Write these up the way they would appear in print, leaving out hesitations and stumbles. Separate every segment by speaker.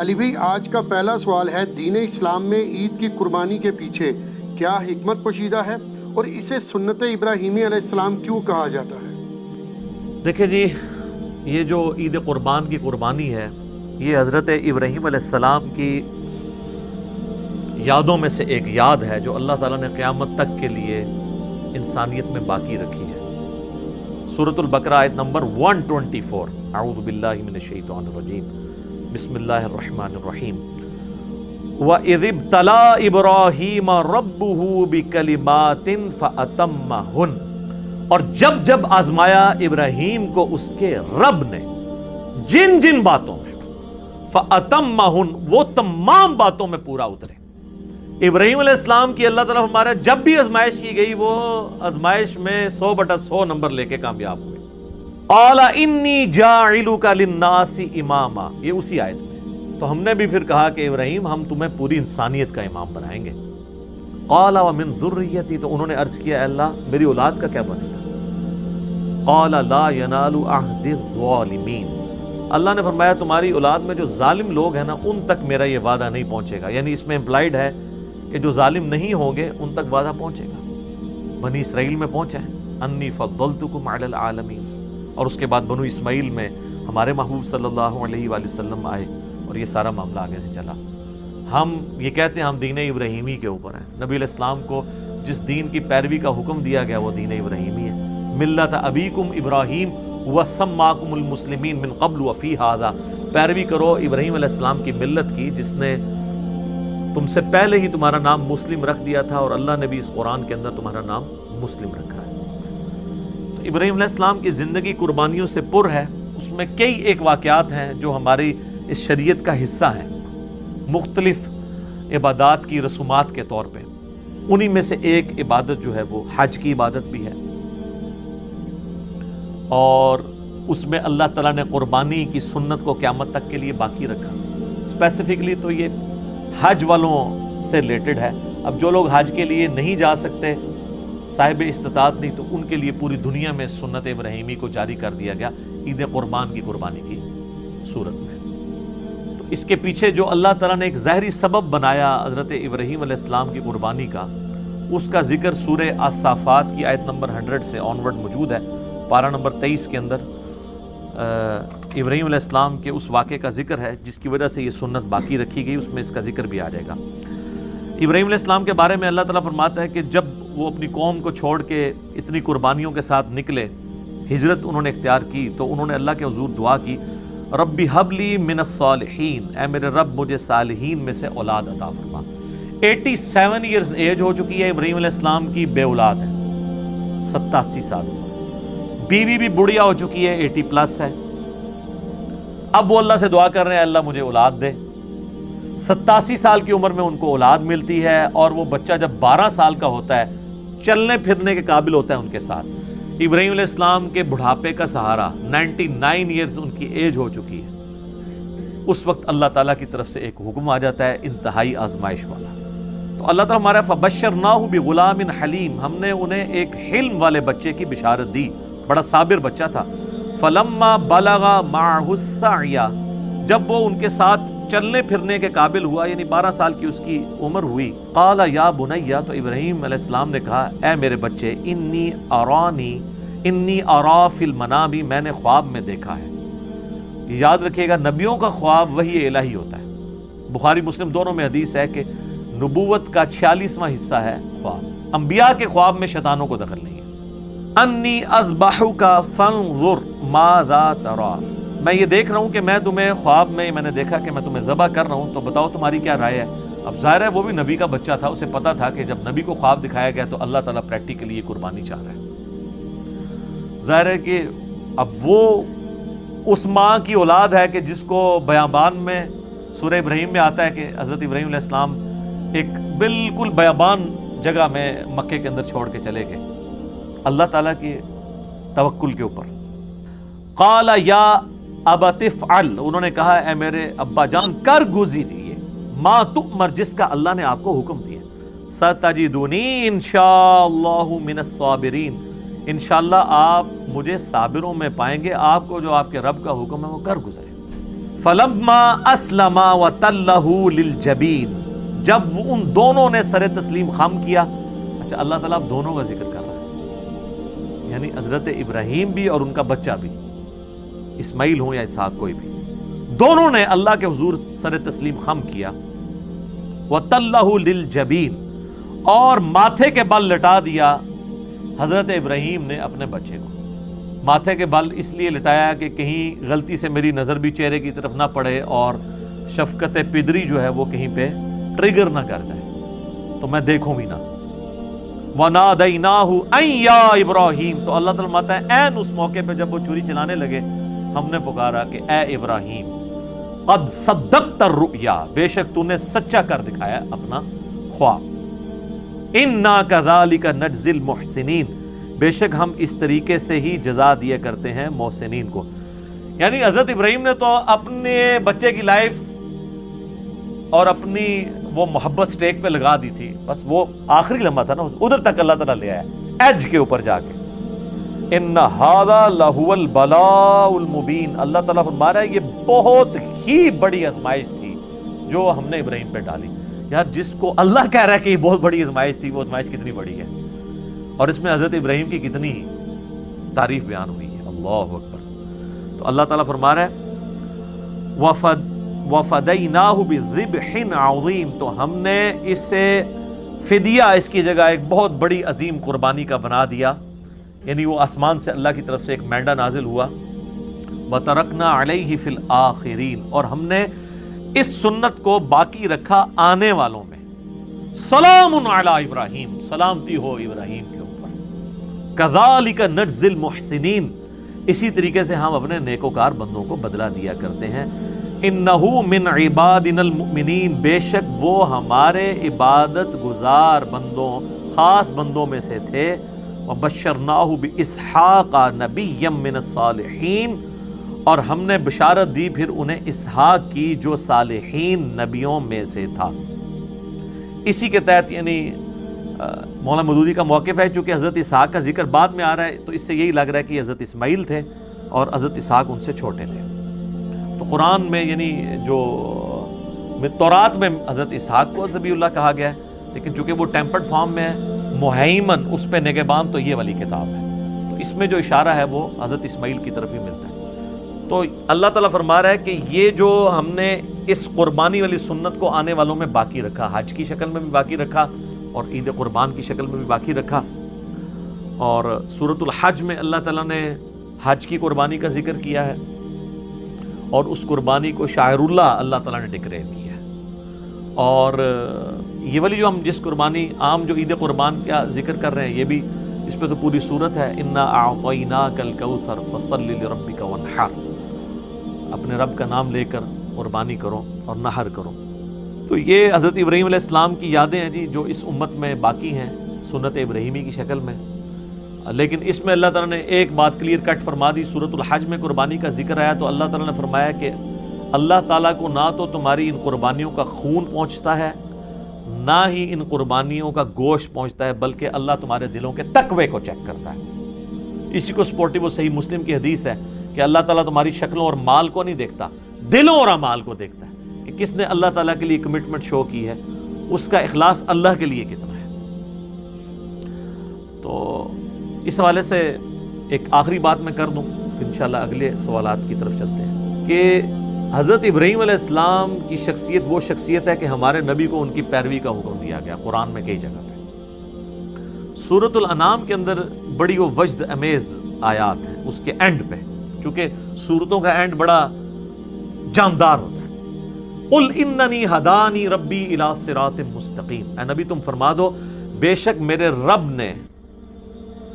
Speaker 1: علی بھائی، آج کا پہلا سوال ہے، دین اسلام میں عید کی قربانی کے پیچھے کیا حکمت پوشیدہ ہے اور اسے سنت ابراہیمی علیہ السلام کیوں کہا جاتا ہے؟
Speaker 2: دیکھیں جی، یہ جو عید قربان کی قربانی ہے، یہ حضرت ابراہیم علیہ السلام کی یادوں میں سے ایک یاد ہے جو اللہ تعالیٰ نے قیامت تک کے لیے انسانیت میں باقی رکھی ہے۔ سورۃ البقرہ آیت نمبر 124، اعوذ باللہ من الشیطان الرجیم، بسم اللہ الرحمن الرحیم۔ وَإِذِ ابْتَلَىٰ إِبْرَاهِيمَ رَبُّهُ بِكَلِمَاتٍ فَأَتَمَّهُنَّ، اور جب جب آزمایا ابراہیم کو اس کے رب نے جن جن باتوں میں، فَأَتَمَّهُنَّ، وہ تمام باتوں میں پورا اترے۔ ابراہیم علیہ السلام کی اللہ تعالیٰ ہمارا جب بھی آزمائش کی گئی، وہ آزمائش میں 100/100 نمبر لے کے کامیاب ہوئے۔ قَالَ إِنِّي جَاعِلُكَ لِلنَّاسِ إِمَامًا، یہ اسی آیت میں۔ تو ہم نے بھی پھر کہا کہ ابراہیم، ہم تمہیں پوری انسانیت کا امام بنائیں گے۔ قَالَ وَمِن ذُرِّيَّتِي، تو انہوں نے عرض کیا، اے اللہ میری اولاد کا کیا بنے گا؟ قَالَ لَا يَنَالُ عَهْدِ الظَّالِمِينَ، اللہ نے فرمایا تمہاری اولاد میں جو ظالم لوگ ہیں نا، ان تک میرا یہ وعدہ نہیں پہنچے گا۔ یعنی اس میں امپلائیڈ ہے کہ جو ظالم نہیں ہوں گے ان تک وعدہ پہنچے گا۔ بنی اسرائیل میں پہنچا ہے، انی فضلتکم علی العالمین، اور اس کے بعد بنو اسماعیل میں ہمارے محبوب صلی اللہ علیہ وآلہ وسلم آئے، اور یہ سارا معاملہ آگے سے چلا۔ ہم یہ کہتے ہیں ہم دین ابراہیمی کے اوپر ہیں۔ نبی علیہ السلام کو جس دین کی پیروی کا حکم دیا گیا وہ دین ابراہیمی ہے۔ ملت ابیکم ابراہیم وسماکم المسلمین من قبل وفی ھذا، پیروی کرو ابراہیم علیہ السلام کی ملت کی، جس نے تم سے پہلے ہی تمہارا نام مسلم رکھ دیا تھا، اور اللہ نے بھی اس قرآن کے اندر تمہارا نام مسلم رکھا ہے۔ تو ابراہیم علیہ السلام کی زندگی قربانیوں سے پر ہے۔ اس میں کئی ایک واقعات ہیں جو ہماری اس شریعت کا حصہ ہیں، مختلف عبادات کی رسومات کے طور پہ۔ انہی میں سے ایک عبادت جو ہے وہ حج کی عبادت بھی ہے، اور اس میں اللہ تعالیٰ نے قربانی کی سنت کو قیامت تک کے لیے باقی رکھا۔ اسپیسیفکلی تو یہ حج والوں سے ریلیٹڈ ہے۔ اب جو لوگ حج کے لیے نہیں جا سکتے، صاحب استطاعت نہیں، تو ان کے لیے پوری دنیا میں سنت ابراہیمی کو جاری کر دیا گیا عید قربان کی قربانی کی صورت میں۔ تو اس کے پیچھے جو اللہ تعالیٰ نے ایک ظاہری سبب بنایا حضرت ابراہیم علیہ السلام کی قربانی کا، اس کا ذکر سورہ الصافات کی آیت نمبر 100 سے آنورڈ موجود ہے۔ پارہ نمبر 23 کے اندر ابراہیم علیہ السلام کے اس واقعے کا ذکر ہے جس کی وجہ سے یہ سنت باقی رکھی گئی، اس میں اس کا ذکر بھی آ جائے گا۔ ابراہیم علیہ السلام کے بارے میں اللہ تعالیٰ فرماتا ہے کہ جب وہ اپنی قوم کو چھوڑ کے اتنی قربانیوں کے ساتھ نکلے، ہجرت انہوں نے اختیار کی، تو انہوں نے اللہ کے حضور دعا کی، ربی حب لی من الصالحین، اے میرے رب مجھے صالحین میں سے اولاد عطا فرما۔ 87 ایئرز ایج ہو چکی ہے ابراہیم علیہ السلام کی، بے اولاد ہے، 87 سال عمر۔ بیوی بھی بڑھیا ہو چکی ہے، 80+ ہے۔ اب وہ اللہ سے دعا کر رہے ہیں، اللہ مجھے اولاد دے۔ 87 سال کی عمر میں ان کو اولاد ملتی ہے، اور وہ بچہ جب 12 سال کا ہوتا ہے، چلنے پھرنے کے قابل ہوتا ہے ان کے ساتھ۔ ابراہیم علیہ السلام کے بڑھاپے کا سہارا، 99 ایئرز ان کی ایج ہو چکی ہے، اس وقت اللہ تعالیٰ کی طرف سے ایک حکم آ جاتا ہے انتہائی آزمائش والا۔ تو اللہ تعالیٰ ہمارا فبشرناہ بغلام حلیم، ہم نے انہیں ایک حلم والے بچے کی بشارت دی، بڑا صابر بچہ تھا۔ فلما بلغ معہ السعی، جب وہ ان کے ساتھ چلنے پھرنے کے قابل ہوا، یعنی 12 سال کی اس کی عمر ہوئی، قال یا بنی، تو ابراہیم علیہ السلام نے کہا، اے میرے بچے، انی ارا فی المنام، میں نے خواب میں دیکھا ہے۔ یاد رکھیے گا، نبیوں کا خواب وحی الہی ہوتا ہے۔ بخاری مسلم دونوں میں حدیث ہے کہ نبوت کا 46واں حصہ ہے خواب۔ انبیاء کے خواب میں شیطانوں کو دخل نہیں ہے۔ انی اذبحک فانظر ماذا تری، میں یہ دیکھ رہا ہوں کہ میں تمہیں خواب میں نے دیکھا کہ میں تمہیں ذبح کر رہا ہوں، تو بتاؤ تمہاری کیا رائے ہے۔ اب ظاہر ہے وہ بھی نبی کا بچہ تھا، اسے پتا تھا کہ جب نبی کو خواب دکھایا گیا تو اللہ تعالیٰ پریکٹیکلی یہ قربانی چاہ رہا ہے۔ ظاہر ہے کہ اب وہ اس ماں کی اولاد ہے کہ جس کو بیابان میں سورہ ابراہیم میں آتا ہے کہ حضرت ابراہیم علیہ السلام ایک بالکل بیابان جگہ میں مکے کے اندر چھوڑ کے چلے گئے اللہ تعالیٰ کے توکل کے اوپر۔ قال یا ابت افعل، انہوں نے کہا اے میرے ابا جان کر گزریے، ما تؤمر، جس کا اللہ نے آپ کو حکم دیا، ستجدونی انشاءاللہ من الصابرین، انشاءاللہ آپ مجھے صابروں میں پائیں گے۔ آپ کو جو آپ کے رب کا حکم ہے وہ کر گزرے۔ فلما اسلما وتلہ للجبین، جب ان دونوں نے سر تسلیم خم کیا. اچھا، اللہ تعالیٰ اب دونوں کا ذکر کر رہا ہے، یعنی حضرت ابراہیم بھی اور ان کا بچہ بھی، اسماعیل ہوں یا اسحاق کوئی بھی، دونوں نے اللہ کے حضور سر تسلیم خم کیا. وتلہ للجبین، اور ماتھے کے بل لٹا دیا حضرت ابراہیم نے اپنے بچے کو. ماتھے کے بل اس لیے لٹایا کہ کہیں غلطی سے میری نظر بھی چہرے کی طرف نہ پڑے اور شفقت پدری جو ہے وہ کہیں پہ ٹریگر نہ کر جائے، تو میں دیکھوں بھی نہ. وَنَادَيْنَاهُ أَن يَا إِبْرَاهِيمُ، تو اللہ تعالیٰ فرماتا ہے عین اس موقع پہ جب وہ چھری چلانے لگے، ہم نے پکارا کہ اے ابراہیم، قد صدقت الرؤیا، بے شک تو نے سچا کر دکھایا اپنا خواب. اِنَّا كَذَلِكَ نَجْزِي الْمُحْسِنِينَ، بے شک ہم اس طریقے سے ہی جزا دیا کرتے ہیں محسنین کو. یعنی حضرت ابراہیم نے تو اپنے بچے کی لائف اور اپنی وہ محبت سٹیک پہ لگا دی تھی، بس وہ آخری لمحہ تھا نا، ادھر تک اللہ تعالیٰ لے آیا ایج کے اوپر جا کے. ان ھذا لہو البلاء المبین، اللہ تعالیٰ فرما رہا ہے یہ بہت ہی بڑی آزمائش تھی جو ہم نے ابراہیم پہ ڈالی. یار جس کو اللہ کہہ رہا ہے کہ یہ بہت بڑی آزمائش تھی، وہ آزمائش کتنی بڑی ہے، اور اس میں حضرت ابراہیم کی کتنی تعریف بیان ہوئی ہے. اللہ اکبر. تو اللہ تعالیٰ فرما رہا ہے وَفَدَيْنَاهُ بِذِبْحٍ عَظِيمٍ، تو ہم نے اسے فدیہ، اس کی جگہ ایک بہت بڑی عظیم قربانی کا بنا دیا. یعنی وہ آسمان سے اللہ کی طرف سے ایک مینڈا نازل ہوا. وَتَرَكْنَا عَلَيْهِ فِي الْآخِرِينَ، اور ہم نے اس سنت کو باقی رکھا آنے والوں میں. سلام علی ابراہیم، سلامتی ہو ابراہیم کے اوپر. کذالک نجزی المحسنین، اسی طریقے سے ہم اپنے نیکوکار بندوں کو بدلہ دیا کرتے ہیں. انہ من عبادنا المؤمنین، بے شک وہ ہمارے عبادت گزار بندوں، خاص بندوں میں سے تھے. وبشرناہ باسحاق نبیا من الصالحین، اور ہم نے بشارت دی پھر انہیں اسحاق کی جو صالحین نبیوں میں سے تھا. اسی کے تحت یعنی مولانا مودودی کا موقف ہے، چونکہ حضرت اسحاق کا ذکر بعد میں آ رہا ہے تو اس سے یہی لگ رہا ہے کہ حضرت اسماعیل تھے اور حضرت اسحاق ان سے چھوٹے تھے. تو قرآن میں یعنی جو تورات میں حضرت اسحاق کو ذبیح اللہ کہا گیا ہے، لیکن چونکہ وہ ٹیمپرڈ فارم میں ہے، مہیمن اس پہ نگہبان تو یہ والی کتاب ہے، تو اس میں جو اشارہ ہے وہ حضرت اسماعیل کی طرف ہی ملتا ہے. تو اللہ تعالیٰ فرما رہا ہے کہ یہ جو ہم نے اس قربانی والی سنت کو آنے والوں میں باقی رکھا، حج کی شکل میں بھی باقی رکھا اور عید قربان کی شکل میں بھی باقی رکھا. اور سورۃ الحج میں اللہ تعالیٰ نے حج کی قربانی کا ذکر کیا ہے، اور اس قربانی کو شاعر اللہ تعالیٰ نے ڈکلیئر کیا ہے. اور یہ والی جو ہم جس قربانی عام جو عید قربان کا ذکر کر رہے ہیں، یہ بھی اس پہ تو پوری صورت ہے. انا اعطیناک الکوثر فصل لربک وانحر، اپنے رب کا نام لے کر قربانی کرو اور نحر کرو. تو یہ حضرت ابراہیم علیہ السلام کی یادیں ہیں جی، جو اس امت میں باقی ہیں سنت ابراہیمی کی شکل میں. لیکن اس میں اللہ تعالیٰ نے ایک بات کلیئر کٹ فرما دی. سورۃ الحج میں قربانی کا ذکر آیا تو اللہ تعالیٰ نے فرمایا کہ اللہ تعالیٰ کو نہ تو تمہاری ان قربانیوں کا خون پہنچتا ہے، نہ ہی ان قربانیوں کا گوشت پہنچتا ہے، بلکہ اللہ تمہارے دلوں کے تقوی کو چیک کرتا ہے. اسی کو سپورٹیو صحیح مسلم کی حدیث ہے کہ اللہ تعالیٰ تمہاری شکلوں اور مال کو نہیں دیکھتا، دلوں اور اعمال کو دیکھتا ہے کہ کس نے اللہ تعالیٰ کے لیے کمٹمنٹ شو کی ہے، اس کا اخلاص اللہ کے لیے کتنا ہے. تو اس حوالے سے ایک آخری بات میں کر دوں، پھر انشاءاللہ اگلے سوالات کی طرف چلتے ہیں کہ حضرت ابراہیم علیہ السلام کی شخصیت وہ شخصیت ہے کہ ہمارے نبی کو ان کی پیروی کا حکم دیا گیا قرآن میں کئی جگہ پہ. سورۃ الانعام کے اندر بڑی وہ وجد امیز آیات ہیں اس کے اینڈ پہ، چونکہ سورتوں کا اینڈ بڑا جاندار ہوتا ہے. قل اننی ہدانی ربی الی صراط مستقیم، اے نبی تم فرما دو بے شک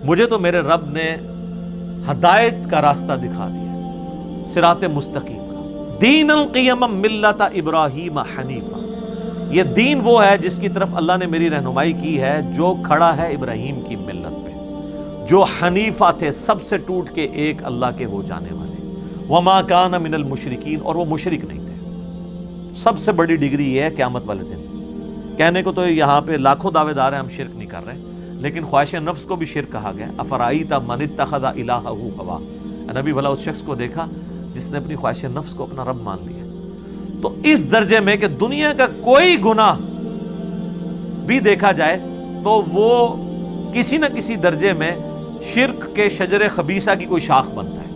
Speaker 2: مجھے تو میرے رب نے ہدایت کا راستہ دکھا دیا، صراط مستقیم کا. دین القیم ملت ابراہیم حنیفہ، یہ دین وہ ہے جس کی طرف اللہ نے میری رہنمائی کی ہے، جو کھڑا ہے ابراہیم کی ملت پہ، جو حنیفہ تھے، سب سے ٹوٹ کے ایک اللہ کے ہو جانے والے. وما کان من المشرکین، اور وہ مشرک نہیں تھے. سب سے بڑی ڈگری یہ ہے قیامت والے دن. کہنے کو تو یہاں پہ لاکھوں دعوے دار ہیں ہم شرک نہیں کر رہے، لیکن خواہش نفس کو بھی شرک کہا گیا. افرائیت من اتخذ الہہ ہوا، نبی بھلا اس شخص کو دیکھا جس نے اپنی خواہش نفس کو اپنا رب مان لیا. تو اس درجے میں کہ دنیا کا کوئی گناہ بھی دیکھا جائے تو وہ کسی نہ کسی درجے میں شرک کے شجر خبیثہ کی کوئی شاخ بنتا ہے.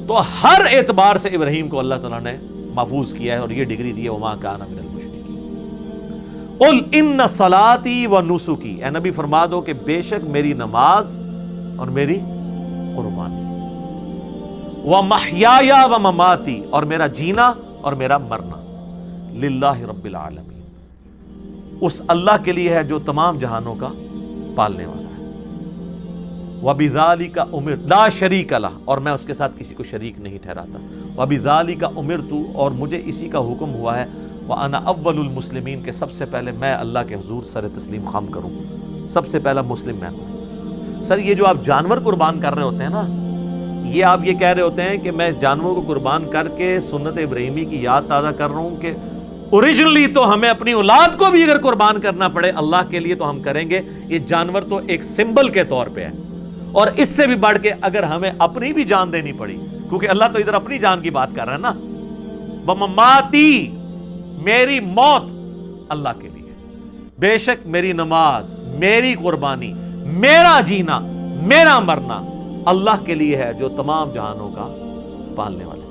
Speaker 2: تو ہر اعتبار سے ابراہیم کو اللہ تعالیٰ نے محفوظ کیا ہے اور یہ ڈگری دی ہے وما کان من المشرکین. قل ان صلاتی و نسکی، اے نبی فرما دو کہ بے شک میری نماز اور میری قربانی، ومحیائی و مماتی، اور میرا جینا اور میرا مرنا، للہ رب العالمین، اس اللہ کے لیے ہے جو تمام جہانوں کا پالنے والا ہے. وَبِذَلِكَ أُمِرْتُ لا شریک لہ، اور میں اس کے ساتھ کسی کو شریک نہیں ٹھہراتا. وَبِذَلِكَ أُمِرْتُ، اور مجھے اسی کا حکم ہوا ہے. وَأَنَا أَوَّلُ الْمُسْلِمِينَ، کہ سب سے پہلے میں اللہ کے حضور سر تسلیم خم کروں، سب سے پہلا مسلم میں ہوں. سر یہ جو آپ جانور قربان کر رہے ہوتے ہیں نا، یہ آپ یہ کہہ رہے ہوتے ہیں کہ میں اس جانور کو قربان کر کے سنت ابراہیمی کی یاد تازہ کر رہا ہوں کہ اوریجنلی تو ہمیں اپنی اولاد کو بھی اگر قربان کرنا پڑے اللہ کے لیے تو ہم کریں گے. یہ جانور تو ایک سمبل کے طور پہ ہے، اور اس سے بھی بڑھ کے اگر ہمیں اپنی بھی جان دینی پڑی، کیونکہ اللہ تو ادھر اپنی جان کی بات کر رہا ہے نا. وَمَمَاتِي، میری موت اللہ کے لیے، بے شک میری نماز، میری قربانی، میرا جینا، میرا مرنا اللہ کے لیے ہے جو تمام جہانوں کا پالنے والا.